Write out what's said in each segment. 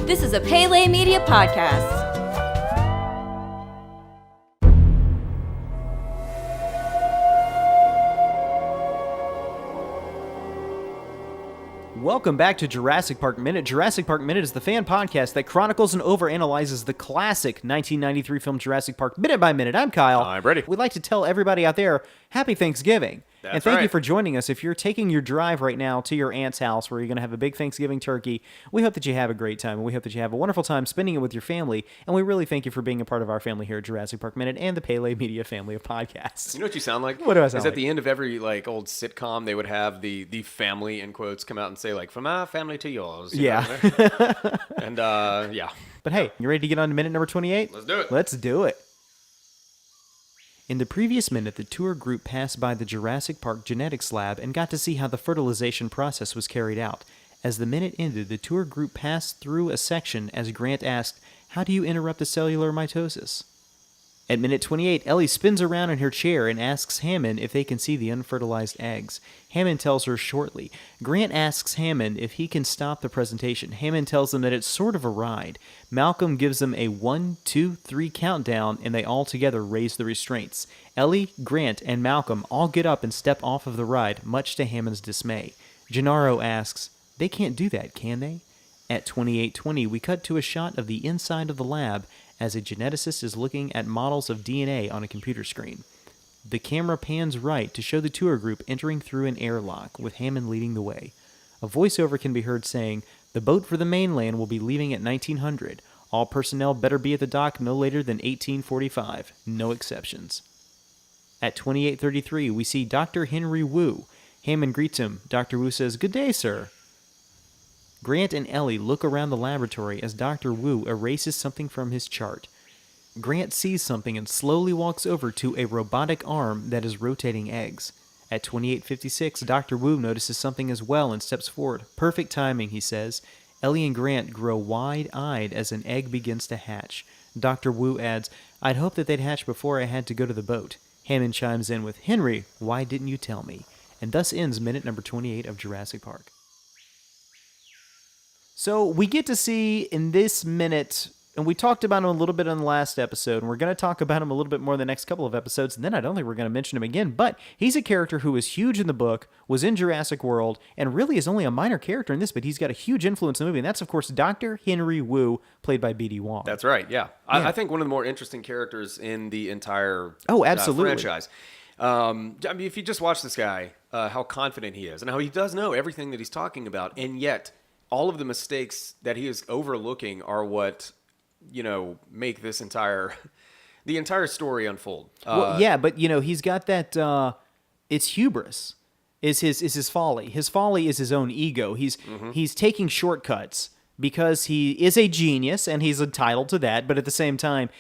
This is a Pele Media podcast. Welcome back to Jurassic Park Minute. Jurassic Park Minute is the fan podcast that chronicles and overanalyzes the classic 1993 film Jurassic Park minute by minute. I'm Kyle. I'm Brady. We'd like to tell everybody out there, Happy Thanksgiving. And thank you for joining us. If you're taking your drive right now to your aunt's house where you're going to have a big Thanksgiving turkey, we hope that you have a great time, and we hope that you have a wonderful time spending it with your family. And we really thank you for being a part of our family here at Jurassic Park Minute and the Pele Media family of podcasts. You know what you sound like? What do I sound like? At the end of every old sitcom, they would have the family in quotes come out and say from our family to yours. Yeah. And yeah. But hey, you ready to get on to minute number 28? Let's do it. Let's do it. In the previous minute, the tour group passed by the Jurassic Park genetics lab and got to see how the fertilization process was carried out. As the minute ended, the tour group passed through a section as Grant asked, "How do you interrupt a cellular mitosis?" At minute 28, Ellie spins around in her chair and asks Hammond if they can see the unfertilized eggs. Hammond tells her shortly. Grant asks Hammond if he can stop the presentation. Hammond tells them that it's sort of a ride. Malcolm gives them a 1, 2, 3 countdown, and they all together raise the restraints. Ellie, Grant, and Malcolm all get up and step off of the ride, much to Hammond's dismay. Gennaro asks, "They can't do that, can they?" At 28:20, we cut to a shot of the inside of the lab as a geneticist is looking at models of DNA on a computer screen. The camera pans right to show the tour group entering through an airlock, with Hammond leading the way. A voiceover can be heard saying, "The boat for the mainland will be leaving at 1900. All personnel better be at the dock no later than 1845. No exceptions." At 28:33, we see Dr. Henry Wu. Hammond greets him. Dr. Wu says, "Good day, sir." Grant and Ellie look around the laboratory as Dr. Wu erases something from his chart. Grant sees something and slowly walks over to a robotic arm that is rotating eggs. At 28:56, Dr. Wu notices something as well and steps forward. "Perfect timing," he says. Ellie and Grant grow wide-eyed as an egg begins to hatch. Dr. Wu adds, "I'd hoped that they'd hatch before I had to go to the boat." Hammond chimes in with, "Henry, why didn't you tell me?" And thus ends minute number 28 of Jurassic Park. So we get to see in this minute, and we talked about him a little bit on the last episode, and we're going to talk about him a little bit more in the next couple of episodes, and then I don't think we're going to mention him again, but he's a character who was huge in the book, was in Jurassic World, and really is only a minor character in this, but he's got a huge influence in the movie, and that's, of course, Dr. Henry Wu, played by B.D. Wong. That's right, yeah. I think one of the more interesting characters in the entire franchise. I mean, if you just watch this guy, how confident he is, and how he does know everything that he's talking about, and yet all of the mistakes that he is overlooking are what, make this the entire story unfold. Well, yeah, but he's got that. It's hubris. Is his folly? His folly is his own ego. He's taking shortcuts because he is a genius and he's entitled to that. But at the same time,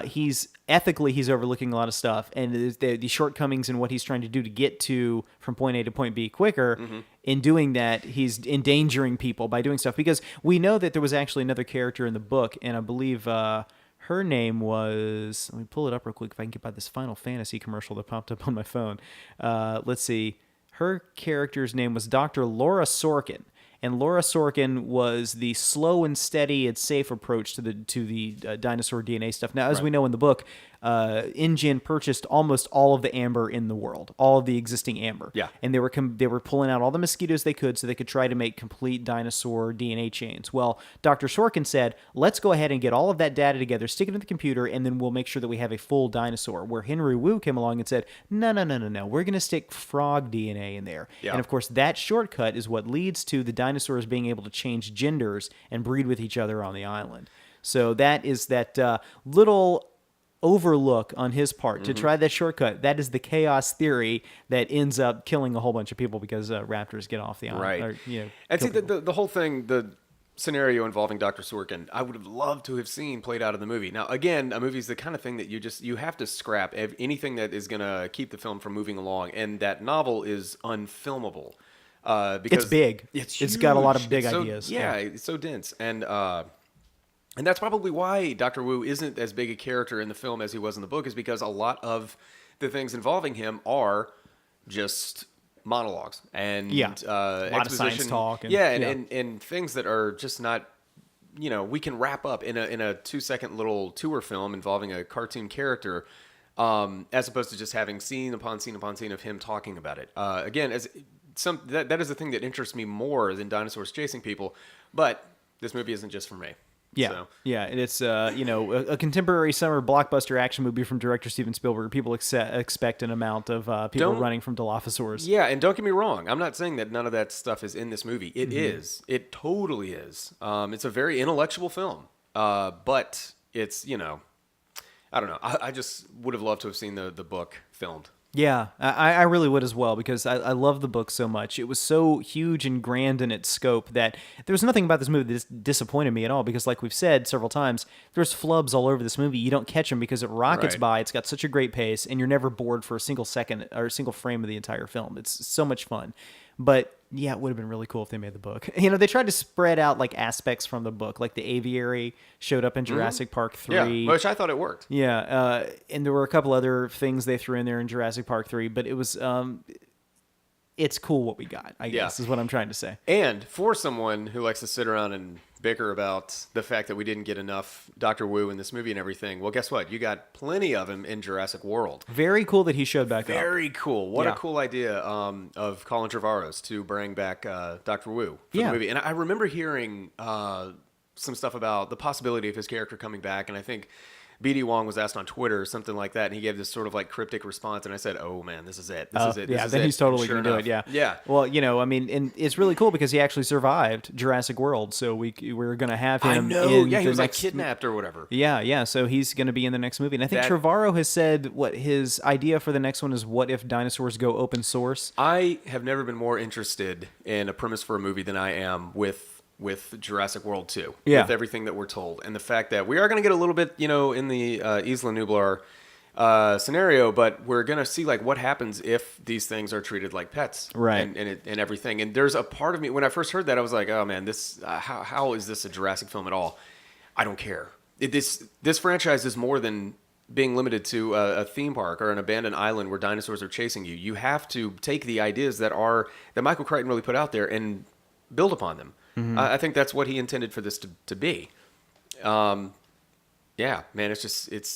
he's overlooking a lot of stuff, and the shortcomings in what he's trying to do to get to from point A to point B quicker. In doing that, he's endangering people by doing stuff, because we know that there was actually another character in the book, and I believe her name was, let me pull it up real quick if I can get by this Final Fantasy commercial that popped up on my phone. Let's see. Her character's name was Dr. Laura Sorkin. And Laura Sorkin was the slow and steady and safe approach to the dinosaur DNA stuff. Now, as we know in the book, InGen purchased almost all of the amber in the world, all of the existing amber. Yeah. And they were pulling out all the mosquitoes they could so they could try to make complete dinosaur DNA chains. Well, Dr. Sorkin said, "Let's go ahead and get all of that data together, stick it in the computer, and then we'll make sure that we have a full dinosaur." Where Henry Wu came along and said, No. We're going to stick frog DNA in there." Yeah. And of course, that shortcut is what leads to the dinosaurs being able to change genders and breed with each other on the island. So that is that little overlook on his part to try that shortcut. That is the chaos theory that ends up killing a whole bunch of people because raptors get off the island. Right. And see, the whole thing, the scenario involving Dr. Sorkin, I would have loved to have seen played out in the movie. Now, again, a movie is the kind of thing that you have to scrap anything that is going to keep the film from moving along, and that novel is unfilmable. Because it's big. It's got a lot of big ideas. Yeah, it's so dense. And that's probably why Dr. Wu isn't as big a character in the film as he was in the book, is because a lot of the things involving him are just monologues and a lot of science talk. And things that are just not we can wrap up in a 2-second little tour film involving a cartoon character, as opposed to just having scene upon scene upon scene of him talking about it. Again, that is the thing that interests me more than dinosaurs chasing people. But this movie isn't just for me. Yeah, so. yeah, and it's a contemporary summer blockbuster action movie from director Steven Spielberg. People expect an amount of people running from Dilophosaurs. Yeah, and don't get me wrong. I'm not saying that none of that stuff is in this movie. It is. It totally is. It's a very intellectual film, but it's I don't know. I just would have loved to have seen the book filmed. Yeah, I really would as well, because I love the book so much. It was so huge and grand in its scope that there was nothing about this movie that disappointed me at all, because like we've said several times, there's flubs all over this movie. You don't catch them because it rockets by. It's got such a great pace, and you're never bored for a single second or a single frame of the entire film. It's so much fun. But yeah, it would have been really cool if they made the book. They tried to spread out like aspects from the book, like the aviary showed up in Jurassic Park 3. Yeah, which I thought it worked. Yeah, and there were a couple other things they threw in there in Jurassic Park 3, but it was it's cool what we got, I guess, is what I'm trying to say. And for someone who likes to sit around and bicker about the fact that we didn't get enough Dr. Wu in this movie and everything, well, guess what? You got plenty of him in Jurassic World. Very cool that he showed back up. Very cool. What a cool idea of Colin Trevorrow's to bring back Dr. Wu for the movie. And I remember hearing some stuff about the possibility of his character coming back, and I think B.D. Wong was asked on Twitter, something like that, and he gave this sort of like cryptic respanse, and I said, "Oh man, this is it. This is it." Yeah, then he's totally going to do it. Yeah, yeah. Well, I mean, and it's really cool because he actually survived Jurassic World, so we're going to have him. I know. In yeah, he was next, like kidnapped or whatever. Yeah. So he's going to be in the next movie, and I think Trevorrow has said what his idea for the next one is: what if dinosaurs go open source? I have never been more interested in a premise for a movie than I am with Jurassic World 2, with everything that we're told. And the fact that we are going to get a little bit, in the Isla Nublar scenario, but we're going to see like what happens if these things are treated like pets, right? And everything. And there's a part of me, when I first heard that, I was like, oh man, this how is this a Jurassic film at all? I don't care. This franchise is more than being limited to a theme park or an abandoned island where dinosaurs are chasing you. You have to take the ideas that Michael Crichton really put out there and build upon them. Mm-hmm. I think that's what he intended for this to be. Yeah, man,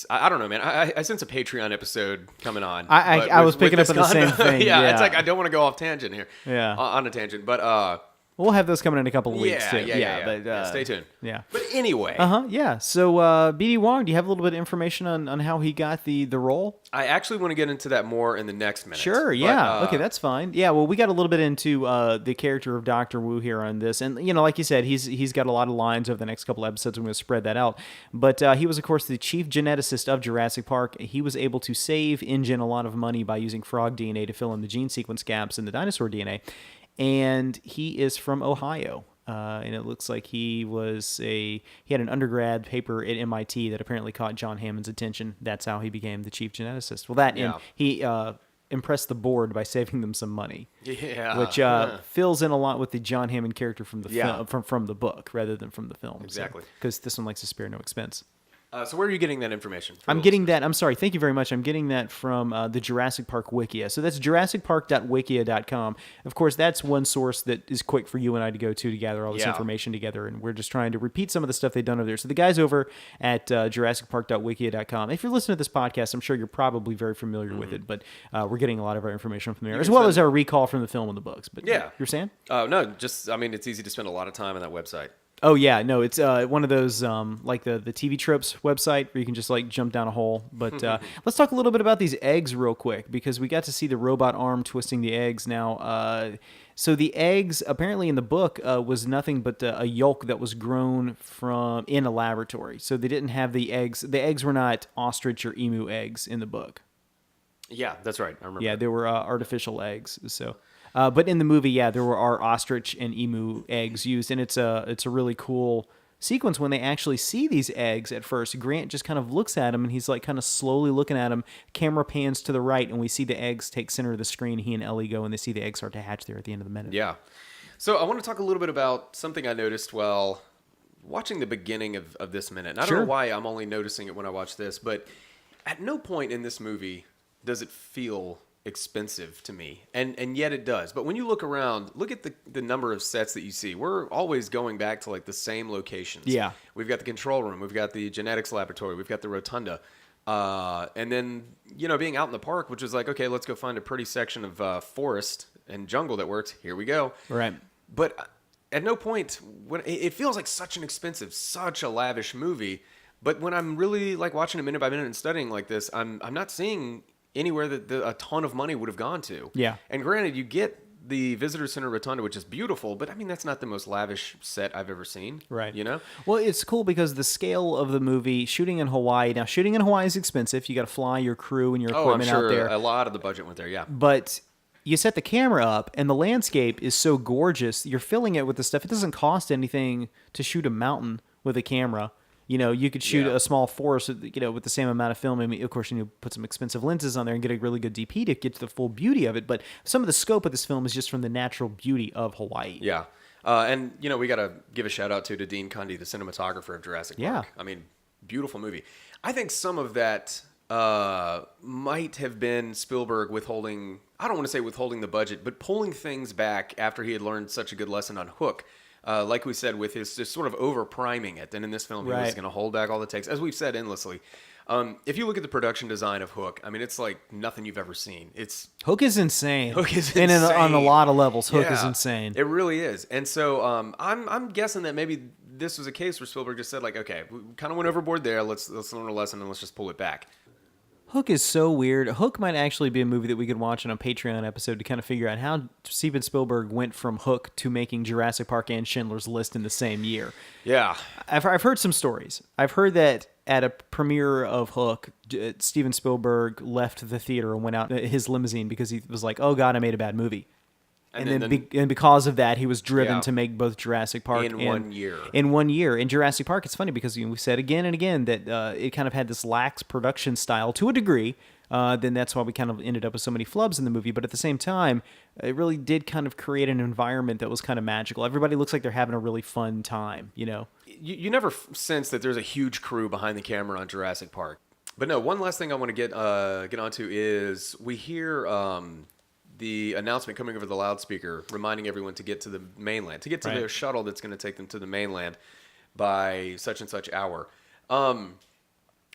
I don't know, man. I sense a Patreon episode coming on. I was picking up on the same thing. Yeah, it's like I don't want to go off tangent here. Yeah. On a tangent, but we'll have those coming in a couple of weeks too. But stay tuned. Yeah. But anyway. Yeah. So B.D. Wong, do you have a little bit of information on how he got the role? I actually want to get into that more in the next minute. Sure. Yeah. Okay, that's fine. Yeah. Well, we got a little bit into the character of Dr. Wu here on this, and like you said, he's got a lot of lines over the next couple episodes. I'm going to spread that out. But he was, of course, the chief geneticist of Jurassic Park. He was able to save InGen a lot of money by using frog DNA to fill in the gene sequence gaps in the dinosaur DNA. And he is from Ohio, and it looks like he had an undergrad paper at MIT that apparently caught John Hammond's attention. That's how he became the chief geneticist. Well, and he impressed the board by saving them some money, which fills in a lot with the John Hammond character from the film, from the book rather than from the film. Exactly, because this one likes to spare no expense. So where are you getting that information? I'm getting that. I'm sorry. Thank you very much. I'm getting that from the Jurassic Park Wikia. So that's jurassicpark.wikia.com. Of course, that's one source that is quick for you and I to go to gather all this information together. And we're just trying to repeat some of the stuff they've done over there. So the guys over at jurassicpark.wikia.com, if you're listening to this podcast, I'm sure you're probably very familiar with it. But we're getting a lot of our information from there, as well as our recall from the film and the books. But you're saying? No, it's easy to spend a lot of time on that website. Oh, yeah. No, it's one of those, like the TV Tropes website where you can just like jump down a hole. But let's talk a little bit about these eggs real quick, because we got to see the robot arm twisting the eggs. Now, so the eggs apparently in the book was nothing but a yolk that was grown in a laboratory. So they didn't have the eggs. The eggs were not ostrich or emu eggs in the book. Yeah, that's right. I remember. Yeah, they were artificial eggs. So... but in the movie, there are ostrich and emu eggs used, and it's a really cool sequence when they actually see these eggs at first. Grant just kind of looks at them, and he's like kind of slowly looking at them. Camera pans to the right, and we see the eggs take center of the screen. He and Ellie go, and they see the eggs start to hatch there at the end of the minute. Yeah. So I want to talk a little bit about something I noticed while watching the beginning of this minute. And I don't know why I'm only noticing it when I watch this, but at no point in this movie does it feel expensive to me, and yet it does. But when you look around, look at the number of sets that you see. We're always going back to like the same locations. Yeah. We've got the control room, we've got the genetics laboratory, we've got the rotunda. And then, being out in the park, which is like, okay, let's go find a pretty section of forest and jungle that works. Here we go. Right. But at no point, when it feels like such an expensive, such a lavish movie. But when I'm really like watching it minute by minute and studying like this, I'm not seeing anywhere that a ton of money would have gone to. Yeah. And granted, you get the visitor center rotunda, which is beautiful, but I mean, that's not the most lavish set I've ever seen. Right. Well, it's cool because the scale of the movie, shooting in Hawaii. Now, shooting in Hawaii is expensive. You got to fly your crew and your equipment I'm sure out there. A lot of the budget went there, yeah. But you set the camera up, and the landscape is so gorgeous. You're filling it with the stuff. It doesn't cost anything to shoot a mountain with a camera. You could shoot a small forest, with the same amount of film. I mean, of course, put some expensive lenses on there and get a really good DP to get to the full beauty of it. But some of the scope of this film is just from the natural beauty of Hawaii. Yeah. And, we got to give a shout out to Dean Cundey, the cinematographer of Jurassic Park. I mean, beautiful movie. I think some of that might have been Spielberg withholding, I don't want to say withholding the budget, but pulling things back after he had learned such a good lesson on Hook. Like we said, with his just sort of over-priming it. And in this film, he was going to hold back all the takes, as we've said endlessly. If you look at the production design of Hook, I mean, it's like nothing you've ever seen. Hook is insane. Hook is insane. And on a lot of levels, Hook is insane. It really is. And so I'm guessing that maybe this was a case where Spielberg just said, like, okay, we kind of went overboard there. Let's learn a lesson and let's just pull it back. Hook is so weird. Hook might actually be a movie that we could watch on a Patreon episode to kind of figure out how Steven Spielberg went from Hook to making Jurassic Park and Schindler's List in the same year. Yeah. I've heard some stories. I've heard that at a premiere of Hook, Steven Spielberg left the theater and went out in his limousine because he was like, oh, God, I made a bad movie. And because of that, he was driven to make both Jurassic Park in 1 year. In 1 year. In Jurassic Park, it's funny because we said again and again that it kind of had this lax production style to a degree. Then that's why we kind of ended up with so many flubs in the movie. But at the same time, it really did kind of create an environment that was kind of magical. Everybody looks like they're having a really fun time, You never sense that there's a huge crew behind the camera on Jurassic Park. But no, one last thing I want to get onto is we hear the announcement coming over the loudspeaker reminding everyone to get to the mainland, to get to the shuttle that's going to take them to the mainland by such and such hour. I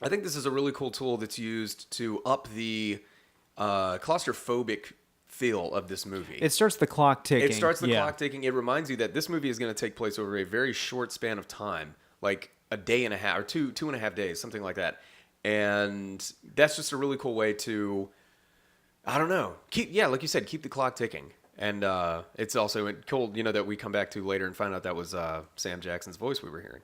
think this is a really cool tool that's used to up the claustrophobic feel of this movie. It starts the clock ticking. Clock ticking. It reminds you that this movie is going to take place over a very short span of time, like a day and a half or two and a half days, something like that. And that's just a really cool way to, I don't know, like you said, keep the clock ticking. And it's also cool, that we come back to later and find out that was Sam Jackson's voice we were hearing.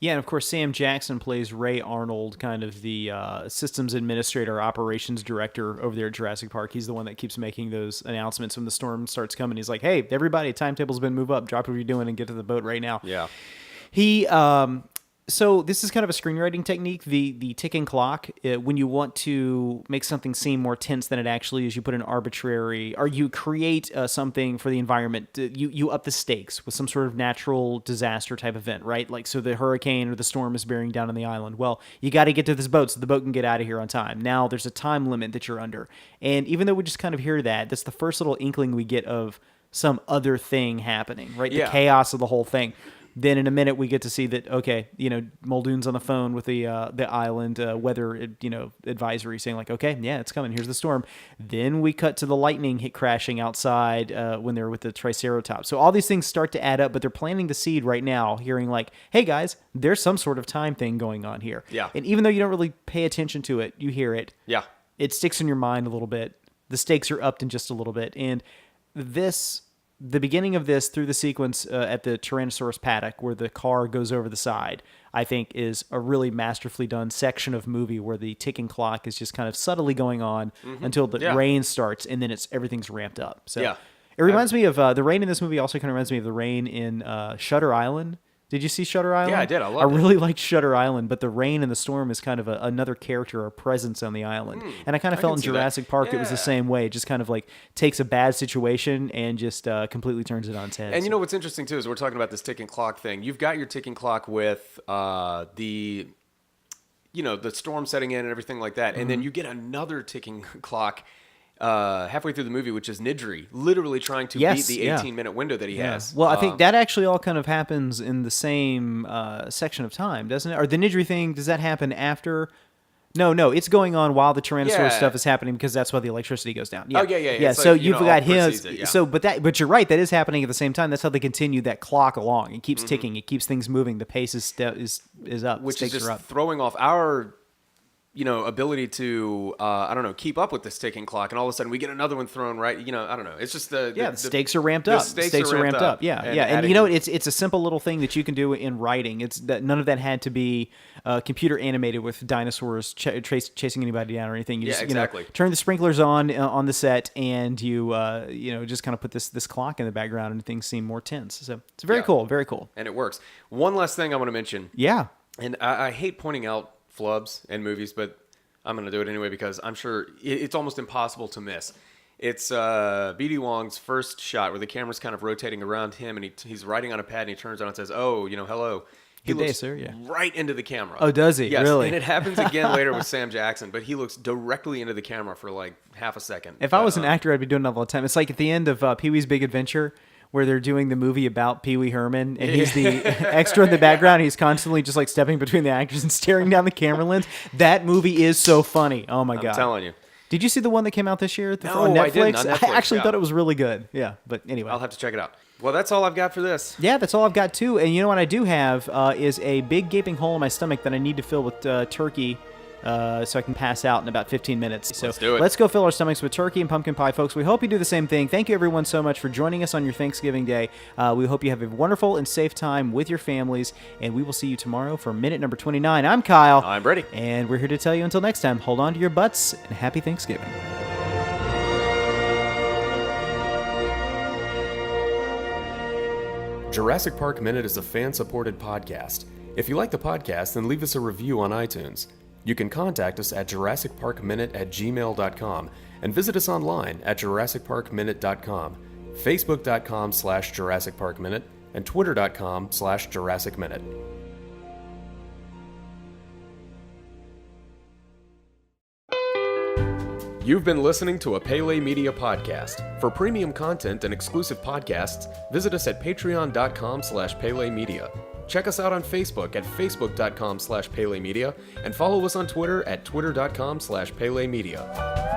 Yeah, and of course, Sam Jackson plays Ray Arnold, kind of the systems administrator, operations director over there at Jurassic Park. He's the one that keeps making those announcements when the storm starts coming. He's like, hey, everybody, timetable's been moved up. Drop what you're doing and get to the boat right now. Yeah. He... So this is kind of a screenwriting technique, the ticking clock. When you want to make something seem more tense than it actually is, you put an arbitrary, or you create something for the environment. You up the stakes with some sort of natural disaster type event, right? Like, so the hurricane or the storm is bearing down on the island. Well, you got to get to this boat so the boat can get out of here on time. Now there's a time limit that you're under. And even though we just kind of hear that's the first little inkling we get of some other thing happening, right? Yeah. The chaos of the whole thing. Then in a minute we get to see that, okay, Muldoon's on the phone with the island weather advisory saying like, okay, yeah, it's coming. Here's the storm. Then we cut to the lightning hit crashing outside when they're with the Triceratops. So all these things start to add up, but they're planting the seed right now, hearing like, hey guys, there's some sort of time thing going on here. Yeah. And even though you don't really pay attention to it, you hear it. Yeah. It sticks in your mind a little bit. The stakes are upped in just a little bit. And the beginning of this through the sequence at the Tyrannosaurus paddock where the car goes over the side, I think is a really masterfully done section of movie where the ticking clock is just kind of subtly going on until the rain starts, and then everything's ramped up. So it reminds me of the rain in this movie also kind of reminds me of the rain in Shutter Island. Did you see Shutter Island? Yeah, I did. I really liked Shutter Island, but the rain and the storm is kind of another character or presence on the island. And I kind of felt in Jurassic Park it was the same way. It just kind of like takes a bad situation and just completely turns it on its head. And what's interesting too is we're talking about this ticking clock thing. You've got your ticking clock with the storm setting in and everything like that. And then you get another ticking clock halfway through the movie, which is Nidri, literally trying to beat the 18-minute window that he has. Well, I think that actually all kind of happens in the same section of time, doesn't it? Or the Nidri thing, does that happen after? No, it's going on while the Tyrannosaurus stuff is happening because that's why the electricity goes down. Yeah. Oh, yeah. Yeah, it's so like, you've got him. Yeah. But you're right, that is happening at the same time. That's how they continue that clock along. It keeps ticking. It keeps things moving. The pace is up. Which is just up. throwing off our ability to, keep up with this ticking clock. And all of a sudden we get another one thrown right. I don't know. It's just the stakes are ramped up. The stakes are ramped up. Yeah. And it's a simple little thing that you can do in writing. It's that none of that had to be computer animated with dinosaurs chasing anybody down or anything. You just, exactly. Turn the sprinklers on the set and you just kind of put this clock in the background and things seem more tense. So it's very cool. Very cool. And it works. One last thing I want to mention. Yeah. And I hate pointing out flubs in movies, but I'm going to do it anyway because I'm sure it's almost impossible to miss. It's B.D. Wong's first shot where the camera's kind of rotating around him and he's writing on a pad and he turns around and says, hello. He Good day, looks sir. Yeah. right into the camera. Oh, does he? Yes. Really? And it happens again later with Sam Jackson, but he looks directly into the camera for like half a second. If I was an actor, I'd be doing that all the time. It's like at the end of Pee-wee's Big Adventure, where they're doing the movie about Pee Wee Herman, and he's the extra in the background. He's constantly just like stepping between the actors and staring down the camera lens. That movie is so funny. Oh my God. I'm telling you. Did you see the one that came out this year on No, I didn't, on Netflix. I actually thought it was really good. Yeah, but anyway. I'll have to check it out. Well, that's all I've got for this. Yeah, that's all I've got too. And you know what I do have is a big gaping hole in my stomach that I need to fill with turkey so I can pass out in about 15 minutes. So let's do it. Let's go fill our stomachs with turkey and pumpkin pie, folks. We hope you do the same thing. Thank you, everyone, so much for joining us on your Thanksgiving Day. We hope you have a wonderful and safe time with your families, and we will see you tomorrow for minute number 29. I'm Kyle. I'm Brady. And we're here to tell you until next time, hold on to your butts, and happy Thanksgiving. Jurassic Park Minute is a fan-supported podcast. If you like the podcast, then leave us a review on iTunes. You can contact us at JurassicParkMinute@gmail.com and visit us online at JurassicParkMinute.com, Facebook.com/JurassicParkMinute, and Twitter.com/JurassicMinute. You've been listening to a Pele Media podcast. For premium content and exclusive podcasts, visit us at patreon.com/Pele Media. Check us out on Facebook at facebook.com/Pele Media and follow us on Twitter at twitter.com/Pele Media.